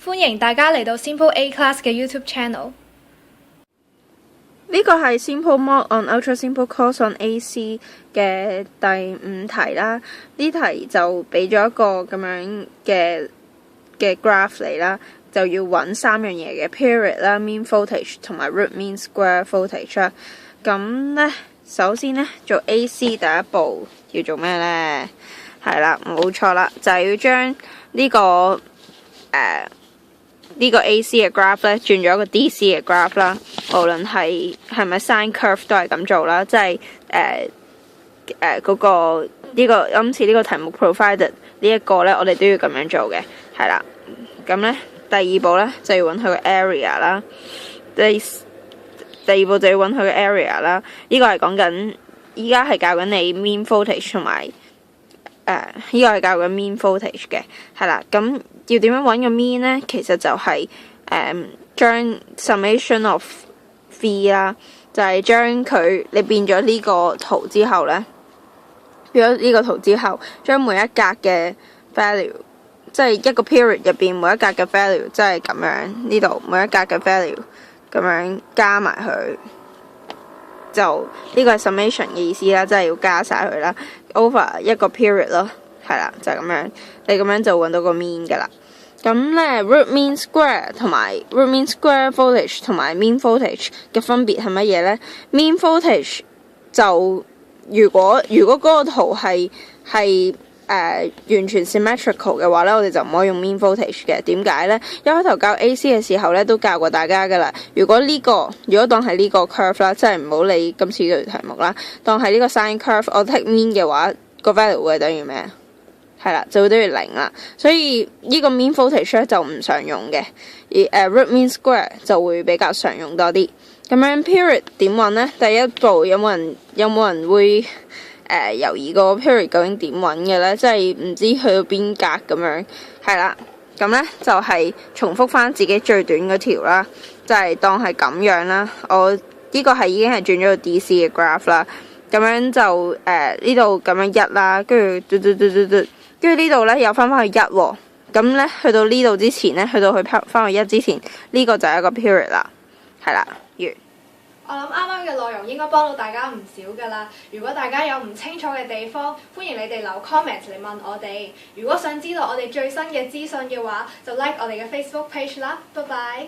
歡迎大家嚟到 Simple A Class 嘅 YouTube channel。呢個係 Simple Mod on Ultra Simple Course on AC 嘅第5題啦。呢題就俾咗一個咁樣嘅 graph 嚟啦，就要揾3樣嘢嘅 period 啦、mean voltage 同埋 root mean square voltage 啦。咁呢，首先呢，做 AC 第一步要做咩呢？係啦，冇錯啦，就係要將呢個AC 嘅 graph 咧轉咗一個 DC 嘅 graph 啦，無論係咪 sine curve 都係咁做啦，即係今次呢個題目 provided 呢一個咧，我哋都要咁樣做嘅，係啦。咁咧第二步咧就要揾佢個 area 啦，第二步就要揾佢個 area 啦。呢個係講緊依家係教緊你 mean voltage 同埋呢個係教緊 mean voltage 嘅，係啦。咁要點樣揾個 mean 呢？其實就係將 summation of v 啦，就係將佢你變咗呢個圖之後呢，將每一格嘅 value， 即係一個 period 入邊每一格嘅 value， 即係咁樣呢度每一格嘅 value 咁樣加埋佢，就呢個係 summation 嘅意思啦，即係要加晒佢啦 over 一個 period 咯。係啦，就係咁樣，你咁樣就揾到個 mean 噶啦。咁咧 root mean square 同埋 root mean square voltage 同埋 mean voltage 嘅分別係乜嘢咧 ？mean voltage 就如果嗰個圖係完全 symmetrical 嘅話咧，我哋就唔可以用 mean voltage 嘅。點解咧？一開頭教 AC 嘅時候咧，都教過大家噶啦。如果當係呢個 curve 啦，即係唔好理今次嘅題目啦，當係呢個 sine curve， 我 take mean 嘅話，個 value 會係等於咩？係啦，就會等於0啦，所以呢個 mean voltage 就唔常用嘅，而root mean square 就會比較常用多啲。咁樣 period 點揾呢？第一步有冇人會猶豫個 period 究竟點揾嘅呢？即係唔知去到邊格咁樣。係啦，咁呢就係重複翻自己最短嗰條啦，就係當係咁樣啦。我呢個係已經係轉咗個 DC 嘅 graph 啦，咁樣就呢度咁樣1啦，跟住跟住呢度呢又翻去1喎，咁呢去到呢度之前呢，去到佢翻去1之前，呢個就係一個 period 啦，係啦，完。我諗啱啱嘅內容應該幫到大家唔少噶啦。如果大家有唔清楚嘅地方，歡迎你哋留 comment 嚟問我哋。如果想知道我哋最新嘅資訊嘅話，就 like 我哋嘅 Facebook page 啦。拜拜。